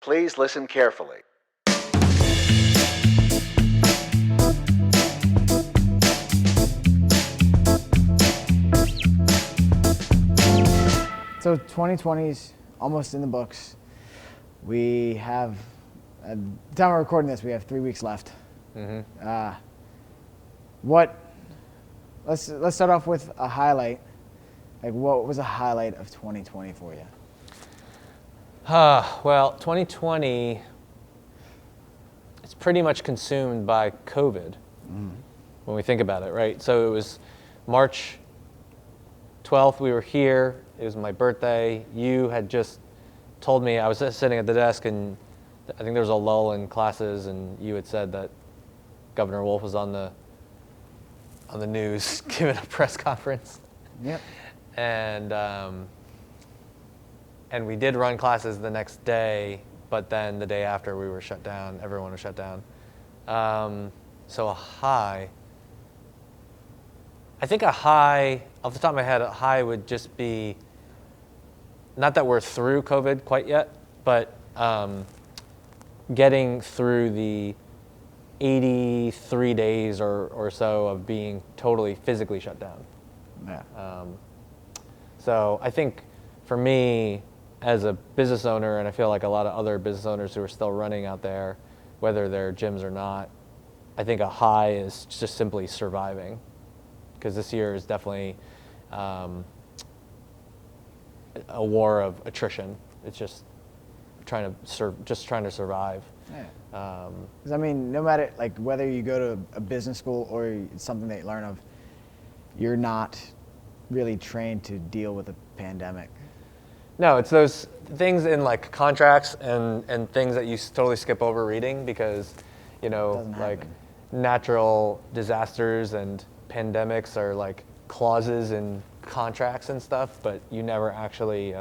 Please listen carefully. So 2020 is almost in the books. We have, at the time we're recording this, we have 3 weeks left. Mm-hmm. Let's start off with a highlight. Like, what was a highlight of 2020 for you? Well, 2020, it's pretty much consumed by COVID when we think about it, right? So it was March 12th, we were here. It was my birthday. You had just told me, I was just sitting at the desk, and I think there was a lull in classes, and you had said that Governor Wolf was on the news giving a press conference. Yep. And we did run classes the next day, but then the day after we were shut down. Everyone was shut down. So a high. I think a high, off the top of my head, a high would just be, not that we're through COVID quite yet, but getting through the 83 days or so of being totally physically shut down. Yeah. So I think for me, as a business owner, and I feel like a lot of other business owners who are still running out there, whether they're gyms or not, I think a high is just simply surviving. Because this year is definitely a war of attrition. It's just trying to survive. Yeah. 'Cause I mean, no matter like whether you go to a business school or it's something that you learn of, you're not really trained to deal with a pandemic. No, it's those things in like contracts and things that you totally skip over reading because, Doesn't like happen. natural disasters and pandemics are like clauses in contracts and stuff, but you never actually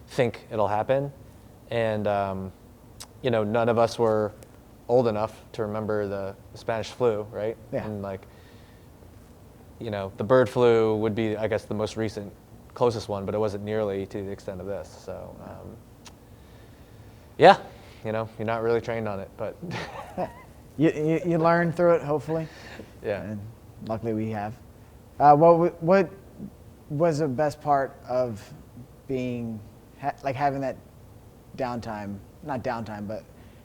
think it'll happen. And, none of us were old enough to remember the Spanish flu, right? Yeah. And like, the bird flu would be, I guess, the most recent, closest one, but it wasn't nearly to the extent of this. So, yeah, you're not really trained on it, but. You learn through it, hopefully. Yeah. And luckily we have. What was the best part of being, having that downtime, not downtime, but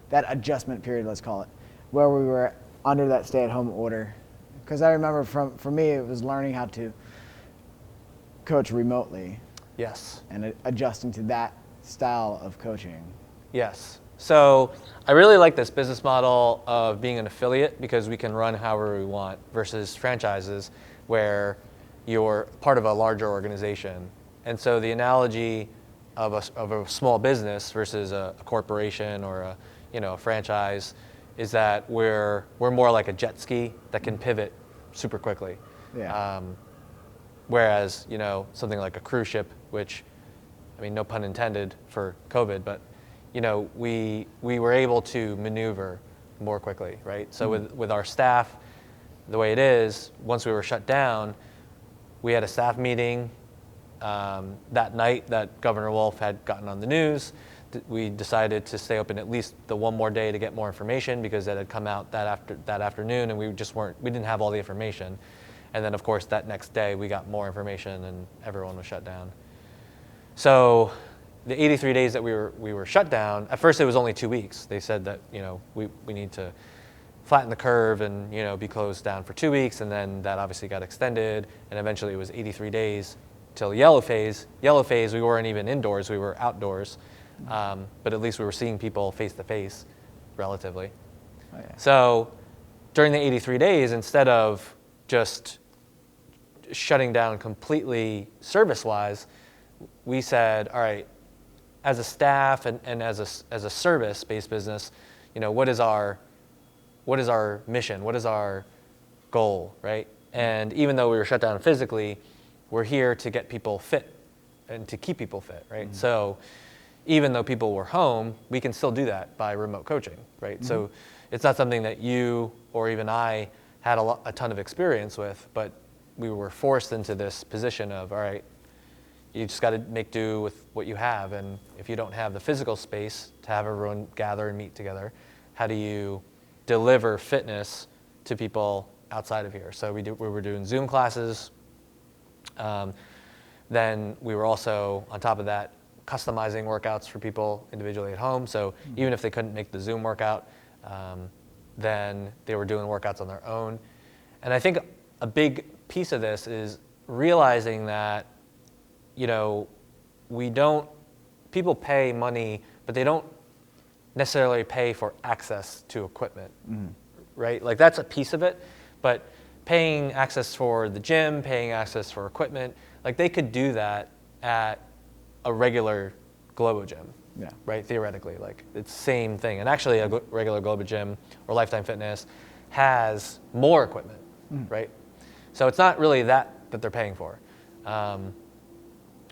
that adjustment period, let's call it, where we were under that stay-at-home order? Because I remember for me, it was learning how to coach remotely. Yes. And adjusting to that style of coaching. Yes. So I really like this business model of being an affiliate because we can run however we want versus franchises where you're part of a larger organization. And so the analogy of a small business versus a corporation or a franchise is that we're more like a jet ski that can pivot super quickly. Yeah. Whereas, something like a cruise ship, which, no pun intended for COVID, but, we were able to maneuver more quickly, right? So with our staff, the way it is, once we were shut down, we had a staff meeting that night that Governor Wolf had gotten on the news. We decided to stay open at least the one more day to get more information because it had come out that afternoon and we didn't have all the information. And then of course that next day we got more information and everyone was shut down. So the 83 days that we were shut down, at first it was only 2 weeks. They said that, we need to flatten the curve and, be closed down for 2 weeks, and then that obviously got extended, and eventually it was 83 days till yellow phase. Yellow phase, we weren't even indoors, we were outdoors, but at least we were seeing people face to face, relatively. Oh, yeah. So during the 83 days, instead of just shutting down completely service-wise, we said, all right, as a staff and as a service-based business, what is our mission? What is our goal, right? And even though we were shut down physically, we're here to get people fit and to keep people fit, right? Mm-hmm. So even though people were home, we can still do that by remote coaching, right? Mm-hmm. So it's not something that you or even I had a ton of experience with, but we were forced into this position of, all right, you just got to make do with what you have. And if you don't have the physical space to have everyone gather and meet together, how do you deliver fitness to people outside of here? So we were doing Zoom classes. Then we were also, on top of that, customizing workouts for people individually at home. So even if they couldn't make the Zoom workout, then they were doing workouts on their own. And I think a big piece of this is realizing that, people pay money, but they don't necessarily pay for access to equipment, right? Like that's a piece of it, but paying access for the gym, paying access for equipment, like they could do that at a regular Globo gym, right? Theoretically, like it's the same thing. And actually a regular Globo gym or Lifetime Fitness has more equipment, right? So it's not really that they're paying for.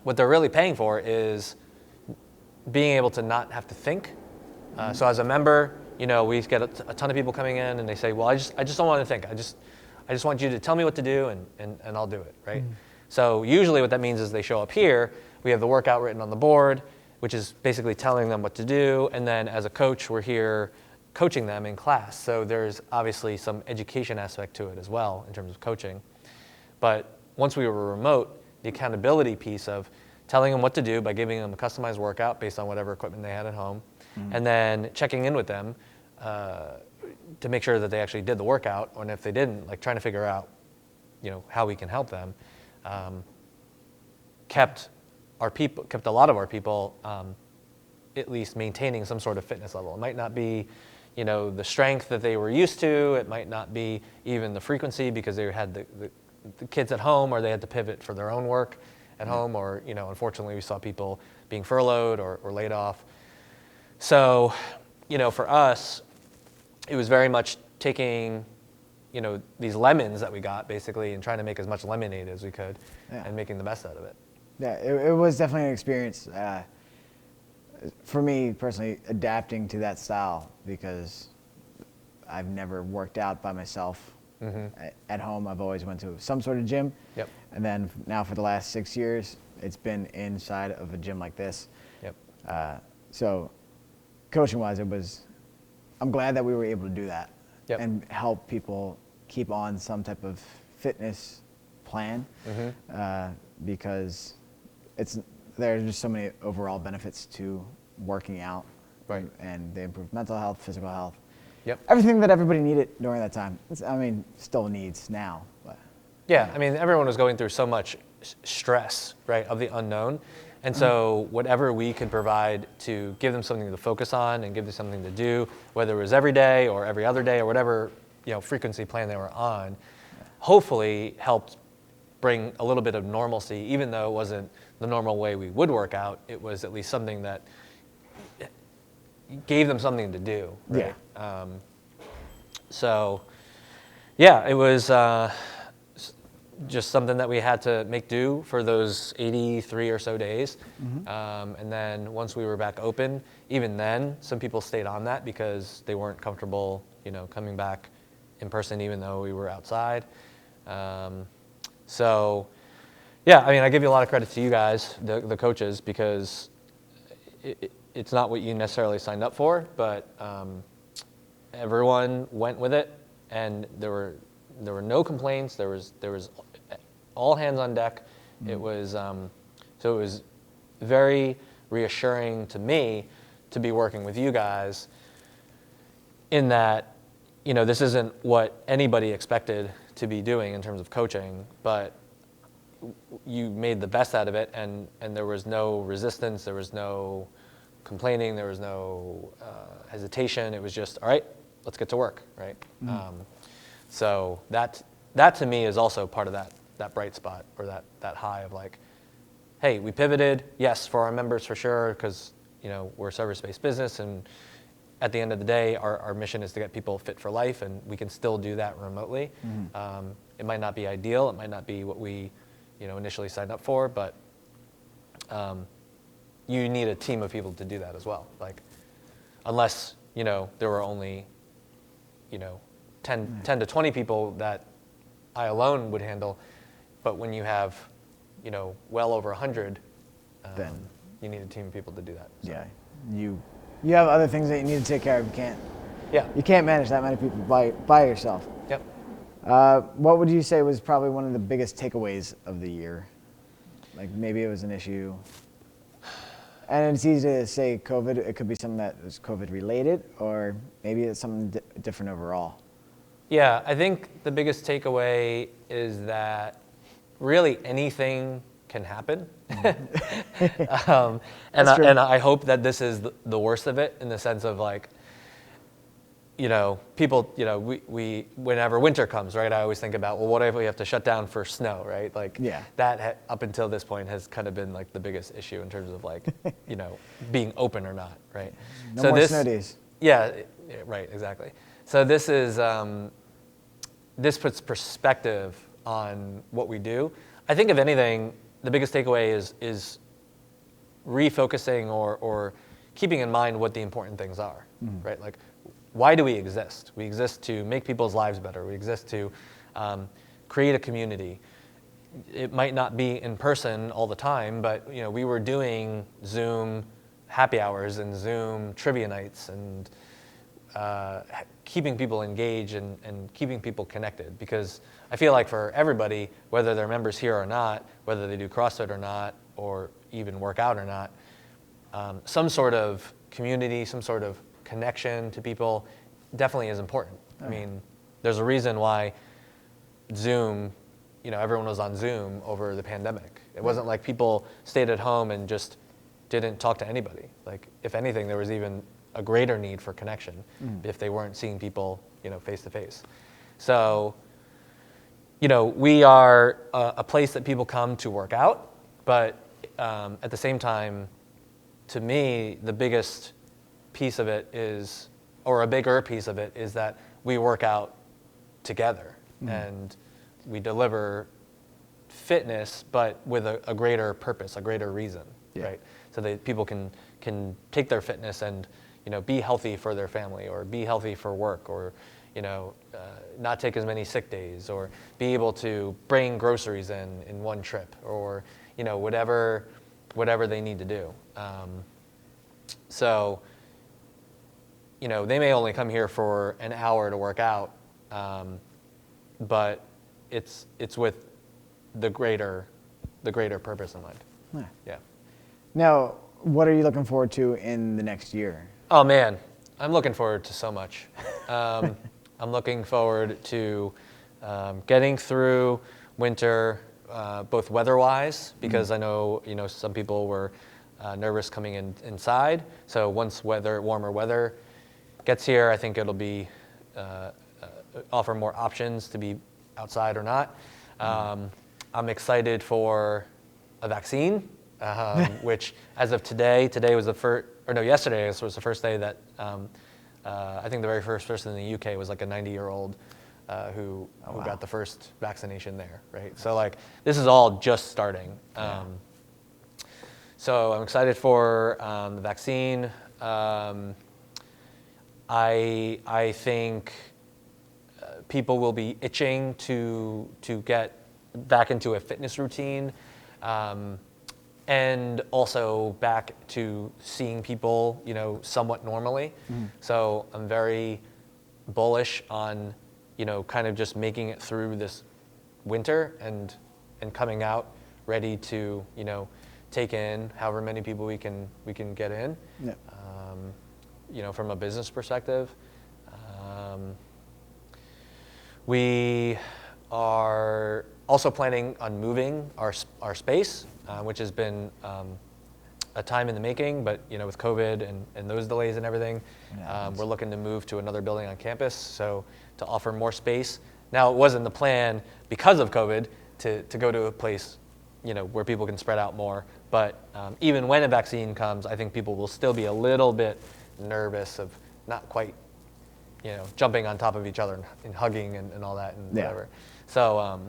What they're really paying for is being able to not have to think. So as a member, we get a ton of people coming in and they say, well, I just don't want to think. I just want you to tell me what to do and I'll do it, right? So usually what that means is they show up here, we have the workout written on the board, which is basically telling them what to do. And then as a coach, we're here coaching them in class. So there's obviously some education aspect to it as well in terms of coaching. But once we were remote, the accountability piece of telling them what to do by giving them a customized workout based on whatever equipment they had at home, and then checking in with them to make sure that they actually did the workout, or if they didn't, like trying to figure out, how we can help them, kept a lot of our people at least maintaining some sort of fitness level. It might not be, the strength that they were used to. It might not be even the frequency because they had the kids at home, or they had to pivot for their own work at home, or unfortunately we saw people being furloughed or laid off. So, for us, it was very much taking, these lemons that we got basically and trying to make as much lemonade as we could and making the best out of it. Yeah, it was definitely an experience for me personally, adapting to that style, because I've never worked out by myself. At home, I've always went to some sort of gym. Yep. And then now for the last 6 years, it's been inside of a gym like this. Yep. So coaching-wise, I'm glad that we were able to do that and help people keep on some type of fitness plan, because there's just so many overall benefits to working out, right? And they improve mental health, physical health. Yep. Everything that everybody needed during that time. Still needs now. But, yeah, everyone was going through so much stress, right, of the unknown. And so whatever we could provide to give them something to focus on and give them something to do, whether it was every day or every other day or whatever, frequency plan they were on, hopefully helped bring a little bit of normalcy, even though it wasn't the normal way we would work out. It was at least something that gave them something to do, right? It was just something that we had to make do for those 83 or so days. And then once we were back open, even then, some people stayed on that because they weren't comfortable, coming back in person, even though we were outside. I give you a lot of credit to you guys, the coaches, because it's not what you necessarily signed up for, but everyone went with it, and there were no complaints. There was all hands on deck. It was it was very reassuring to me to be working with you guys, in that this isn't what anybody expected to be doing in terms of coaching, but you made the best out of it, and there was no resistance, there was no complaining, there was no hesitation. It was just, all right, let's get to work, right? So that to me is also part of that bright spot, or that high of like, hey, we pivoted, yes, for our members for sure, because we're a service-based business, and at the end of the day, our mission is to get people fit for life, and we can still do that remotely. It might not be ideal, it might not be what we initially signed up for, but you need a team of people to do that as well. Like, unless there were only 10 to 20 people that I alone would handle, but when you have well over 100 Then you need a team of people to do that. So. yeah, you have other things that you need to take care of. You can't manage that many people by yourself. Yep. What would you say was probably one of the biggest takeaways of the year? Like maybe it was an issue. And it's easy to say COVID. It could be something that was COVID related, or maybe it's something different overall. Yeah, I think the biggest takeaway is that really anything can happen. And I hope that this is the worst of it, in the sense of like, people, we whenever winter comes, right, I always think about, well, what if we have to shut down for snow, right? Like that up until this point has kind of been like the biggest issue in terms of like, being open or not, right? No more snow days. Yeah, right, exactly. So this is, this puts perspective on what we do. I think if anything, the biggest takeaway is refocusing or keeping in mind what the important things are, right? Like, why do we exist? We exist to make people's lives better. We exist to create a community. It might not be in person all the time, but we were doing Zoom happy hours and Zoom trivia nights and keeping people engaged and keeping people connected. Because I feel like for everybody, whether they're members here or not, whether they do CrossFit or not, or even work out or not, some sort of community, some sort of connection to people definitely is important. I mean, there's a reason why Zoom, everyone was on Zoom over the pandemic. It wasn't like people stayed at home and just didn't talk to anybody. Like, if anything, there was even a greater need for connection if they weren't seeing people, face to face. So, we are a place that people come to work out, but at the same time, to me, the biggest piece of it is, or a bigger piece of it is that we work out together and we deliver fitness, but with a greater purpose, a greater reason, right? So that people can take their fitness and be healthy for their family, or be healthy for work, or not take as many sick days, or be able to bring groceries in one trip, or whatever they need to do. So they may only come here for an hour to work out, but it's with the greater purpose in mind. Yeah. Now, what are you looking forward to in the next year? Oh man, I'm looking forward to so much. I'm looking forward to getting through winter, both weather-wise, because I know some people were nervous coming inside. So once warmer weather gets here, I think it'll be offer more options to be outside or not. I'm excited for a vaccine, which as of today was yesterday was the first day that I think the very first person in the UK was like a 90-year-old who got the first vaccination there, right? So like this is all just starting. So I'm excited for the vaccine. I think people will be itching to get back into a fitness routine, and also back to seeing people, somewhat normally. So I'm very bullish on, kind of just making it through this winter and coming out ready to, take in however many people we can get in. From a business perspective. We are also planning on moving our space, which has been a time in the making, but with COVID and those delays and everything, we're looking to move to another building on campus, so to offer more space. Now, it wasn't the plan because of COVID to go to a place where people can spread out more, but even when a vaccine comes, I think people will still be a little bit nervous of not quite jumping on top of each other and hugging and all that and whatever. So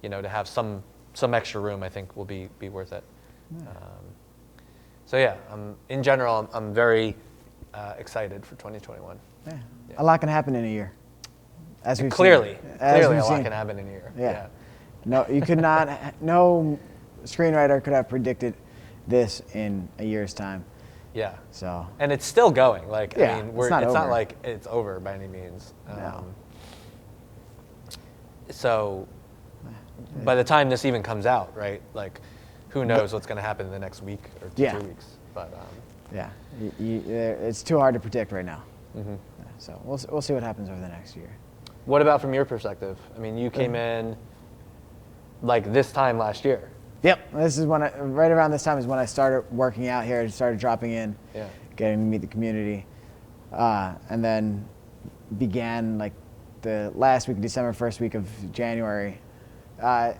to have some extra room, I think will be worth it. So yeah, in general, I'm very excited for 2021. Yeah. A lot can happen in a year. As we've clearly a lot seen. can happen in a year. Yeah. No, you could not. No screenwriter could have predicted this in a year's time. Yeah. So. And it's still going. Like, Yeah, I mean, it's not it's not over. like it's over by any means. No. So by the time this even comes out, right? Like, who knows what's going to happen in the next week or 2 Yeah. weeks? But yeah, it's too hard to predict right now. mm-hmm. So we'll see what happens over the next year. What about from your perspective? I mean, you came in like this time last year. Yep, this is when right around this time is when I started working out here. I started dropping in, getting to meet the community, and then began like the last week of December, first week of January. It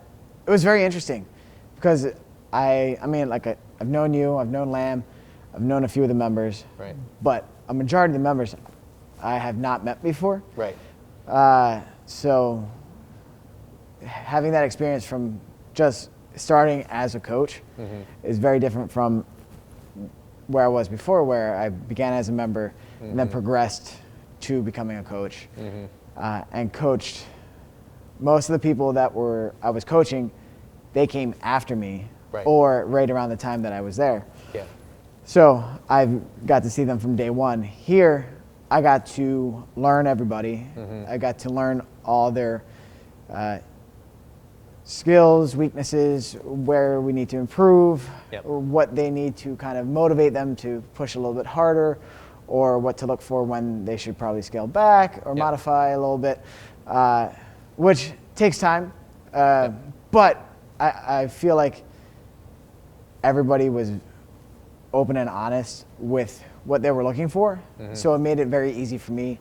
was very interesting because I mean, like I've known you, I've known Lamb, I've known a few of the members, Right. but a majority of the members I have not met before. Right. So having that experience from just starting as a coach is very different from where I was before, where I began as a member and then progressed to becoming a coach, and coached most of the people that I was coaching. They came after me, or right around the time that I was there. Yeah. So I got to see them from day one. Here, I got to learn everybody. I got to learn all their skills, weaknesses, where we need to improve, or what they need to kind of motivate them to push a little bit harder, or what to look for when they should probably scale back or modify a little bit, which takes time. But I feel like everybody was open and honest with what they were looking for. So it made it very easy for me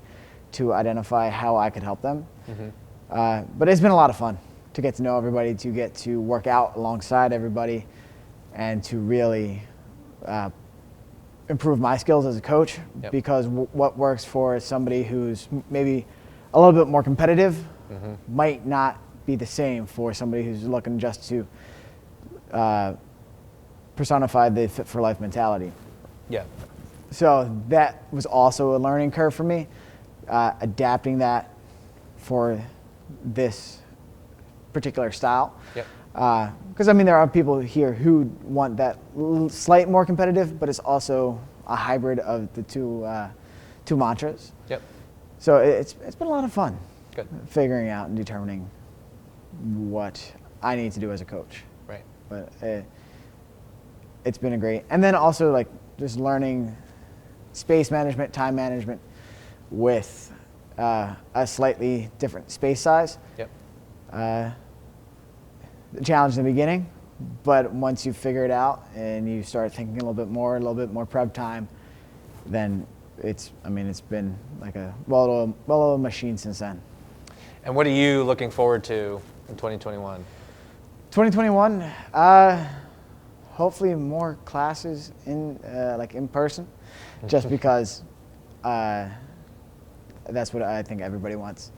to identify how I could help them. But it's been a lot of fun to get to know everybody, to get to work out alongside everybody, and to really improve my skills as a coach, because what works for somebody who's maybe a little bit more competitive might not be the same for somebody who's looking just to personify the fit for life mentality. Yeah. So that was also a learning curve for me, adapting that for this particular style. Because I mean, there are people here who want that slight more competitive, but it's also a hybrid of the two mantras. So it's been a lot of fun. Good. Figuring out and determining what I need to do as a coach. Right. But it's been a great, and then also like just learning space management, time management with a slightly different space size. The challenge in the beginning, but once you figure it out and you start thinking a little bit more prep time, then it's been like a well-oiled machine since then. And what are you looking forward to in 2021? 2021, hopefully more classes in person, just because that's what I think everybody wants.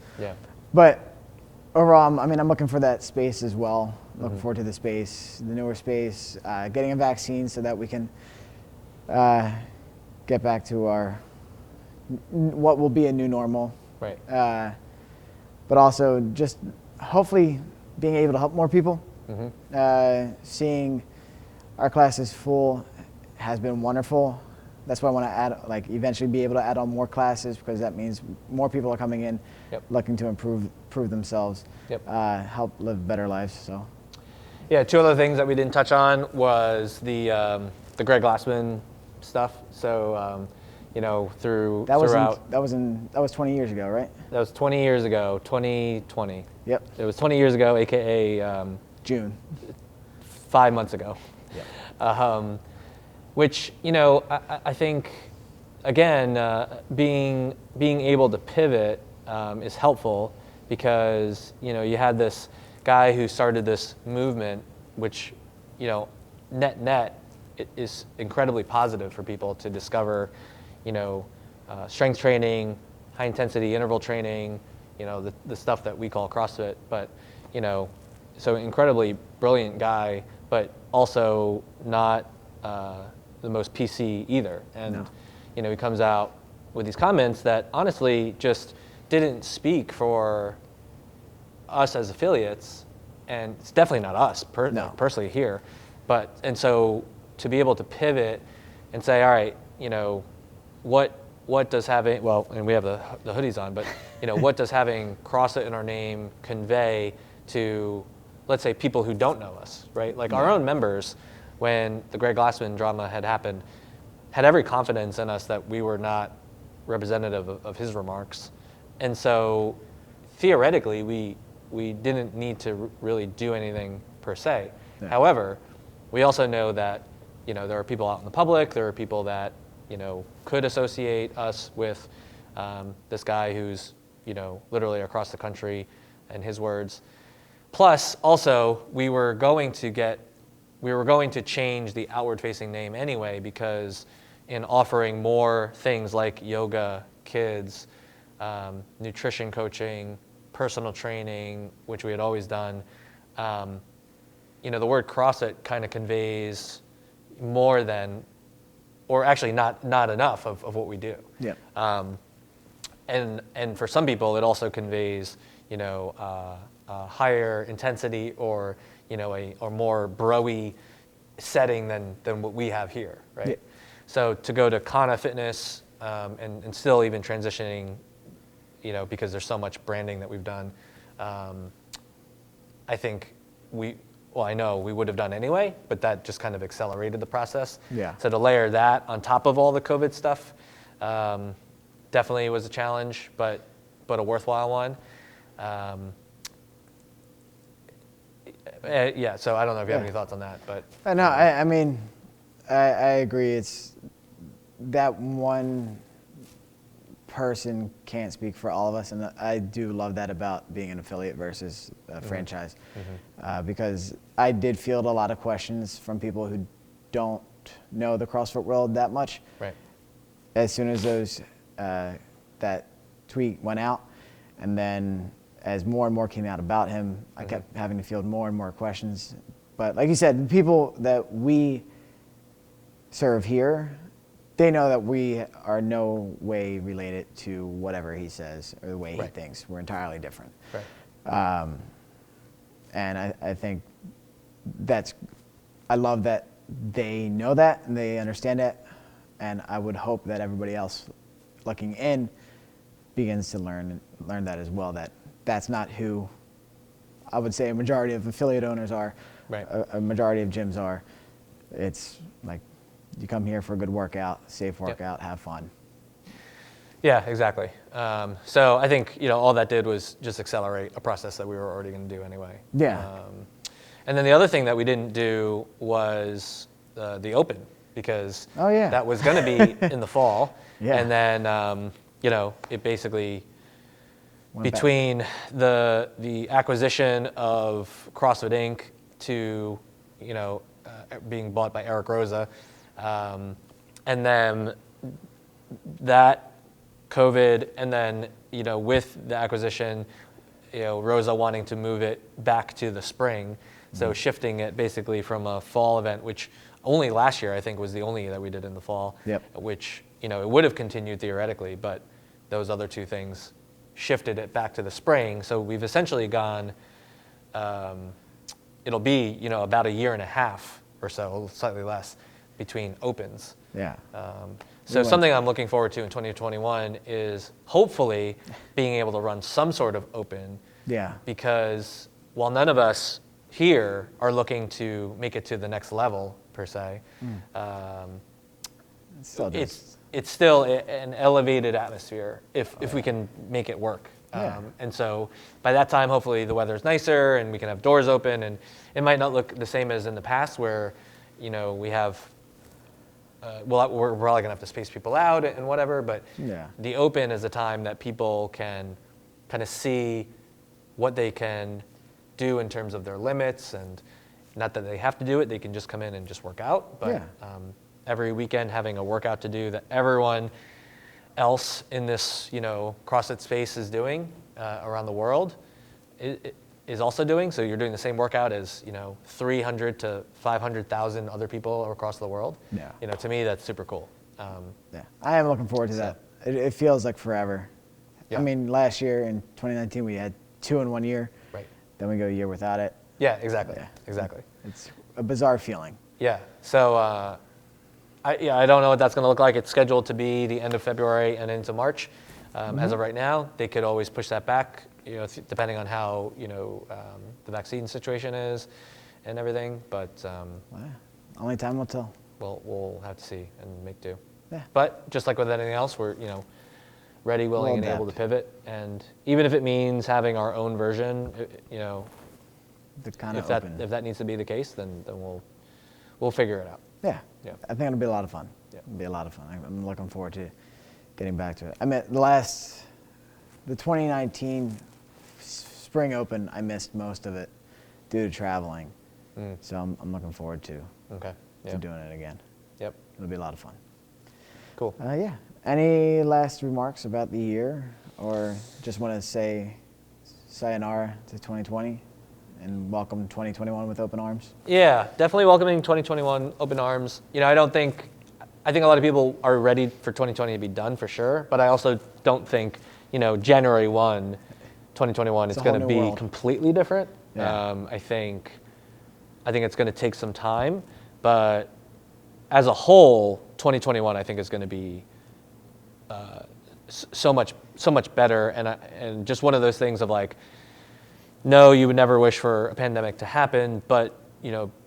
But overall, I'm looking for that space as well. Looking forward to the space, the newer space, getting a vaccine so that we can get back to our what will be a new normal. Right. But also just hopefully being able to help more people. Seeing our classes full has been wonderful. That's why I want to add, eventually be able to add on more classes, because that means more people are coming in looking to improve themselves, help live better lives. So. Yeah, two other things that we didn't touch on was the Greg Glassman stuff. So, throughout. That was 20 years ago, right? That was 20 years ago, 2020. Yep. It was 20 years ago, AKA June. 5 months ago. Which, I think, again, being able to pivot is helpful, because, you had this guy who started this movement, which, net it is incredibly positive for people to discover, strength training, high intensity interval training, the stuff that we call CrossFit. But, so incredibly brilliant guy, but also not the most PC either. And, he comes out with these comments that honestly just didn't speak for us as affiliates, and it's definitely not us personally here. And so to be able to pivot and say, all right, what does having, well, and we have the hoodies on, but what does having CrossFit in our name convey to, let's say, people who don't know us, right? Like our own members, when the Greg Glassman drama had happened, had every confidence in us that we were not representative of his remarks. And so theoretically, we didn't need to really do anything per se. Yeah. However, we also know that there are people out in the public, there are people that could associate us with this guy who's literally across the country, in his words. Plus, also, we were going to change the outward-facing name anyway, because in offering more things like yoga, kids, nutrition coaching, personal training, which we had always done, the word CrossFit kind of conveys more than, or actually not enough of what we do. Yeah. And for some people, it also conveys, a higher intensity or, a more bro-y setting than what we have here, right? Yeah. So to go to Kanna Fitness and still even transitioning, because there's so much branding that we've done, I think I know we would have done anyway, but that just kind of accelerated the process. Yeah. So to layer that on top of all the COVID stuff, definitely was a challenge, but a worthwhile one. Yeah, so I don't know if you have any thoughts on that, but. No, I mean, I agree. It's that one person can't speak for all of us, and I do love that about being an affiliate versus a franchise, because I did field a lot of questions from people who don't know the CrossFit world that much. Right. As soon as that tweet went out, and then as more and more came out about him, I kept having to field more and more questions. But like you said, the people that we serve here, they know that we are no way related to whatever he says or the way he thinks. We're entirely different. Right. And I think I love that they know that and they understand that. And I would hope that everybody else looking in begins to learn that as well, that's not who I would say a majority of affiliate owners are, right. a majority of gyms are. It's like you come here for a good workout, safe workout, have fun. Yeah, exactly. So I think all that did was just accelerate a process that we were already going to do anyway. Yeah. And then the other thing that we didn't do was the Open, because that was going to be in the fall. Yeah. And then it basically Went between the acquisition of CrossFit Inc. to being bought by Eric Rosa, and then that COVID, and then with the acquisition, Rosa wanting to move it back to the spring, so shifting it basically from a fall event, which only last year I think was the only that we did in the fall, which it would have continued theoretically, but those other two things shifted it back to the spring. So we've essentially gone, it'll be about a year and a half or so, slightly less, between opens. Yeah. So something I'm looking forward to in 2021 is hopefully being able to run some sort of open. Yeah. Because while none of us here are looking to make it to the next level per se, it's still an elevated atmosphere if we can make it work. And so by that time, hopefully the weather's nicer and we can have doors open, and it might not look the same as in the past where, we have, we're probably gonna have to space people out and whatever, but the Open is a time that people can kind of see what they can do in terms of their limits, and not that they have to do it, they can just come in and just work out, but every weekend having a workout to do that everyone else in this CrossFit space is doing around the world is also doing. So you're doing the same workout as 300 to 500,000 other people across the world. To me that's super cool. I am looking forward to that. It feels like forever. I mean, last year in 2019 we had 2 in 1 year. Right. Then we go a year without it. Yeah, exactly. Exactly. It's a bizarre feeling. Yeah. So I don't know what that's going to look like. It's scheduled to be the end of February and into March. As of right now, they could always push that back, depending on how the vaccine situation is and everything. But Well, only time will tell. we'll have to see and make do. Yeah. But just like with anything else, we're ready, willing, and able to pivot. And even if it means having our own version, The kind of if that needs to be the case, then we'll figure it out. Yeah. Yeah. I think it'll be a lot of fun. Yeah. It'll be a lot of fun. I'm looking forward to getting back to it. I mean, the 2019 Spring Open, I missed most of it due to traveling. So I'm looking forward to doing it again. Yep. It'll be a lot of fun. Cool. Yeah. Any last remarks about the year, or just want to say sayonara to 2020 and welcome 2021 with open arms? Yeah, definitely welcoming 2021 open arms. I think a lot of people are ready for 2020 to be done for sure, but I also don't think, January 1, 2021 is going to be world. completely different. Yeah. I think it's going to take some time, but as a whole, 2021 I think is going to be so much better, and just one of those things of like, no, you would never wish for a pandemic to happen, but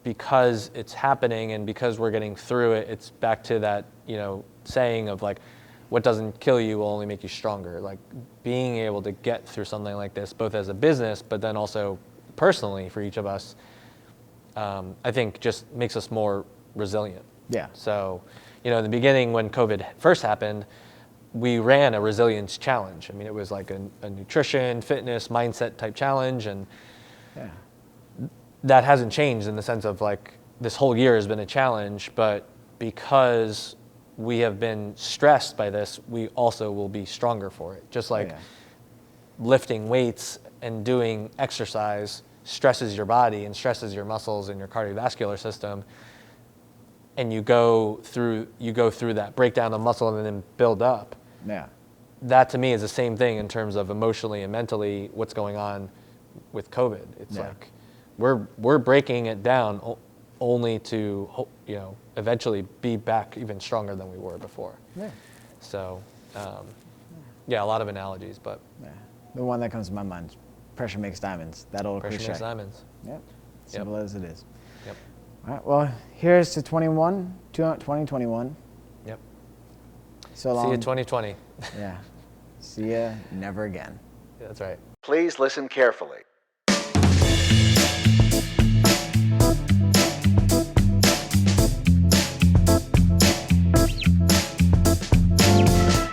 because it's happening and because we're getting through it, it's back to that saying of like, what doesn't kill you will only make you stronger. Like being able to get through something like this, both as a business, but then also personally for each of us, I think just makes us more resilient. Yeah. So, in the beginning when COVID first happened, we ran a resilience challenge. I mean, it was like a nutrition, fitness, mindset type challenge, and Yeah. that hasn't changed in the sense of like this whole year has been a challenge, but because we have been stressed by this, we also will be stronger for it. Just like lifting weights and doing exercise stresses your body and stresses your muscles and your cardiovascular system, and you go through that breakdown of muscle and then build up. Yeah. That to me is the same thing in terms of emotionally and mentally what's going on with COVID. It's like we're breaking it down only to eventually be back even stronger than we were before. Yeah. So a lot of analogies, but The one that comes to my mind is pressure makes diamonds. That old pressure cliche. makes diamonds. Yep. Simple as it is. Yep. All right. Well, here's to 2021. Yep. So long. See you 2020. Yeah. See ya never again. Yeah, that's right. Please listen carefully.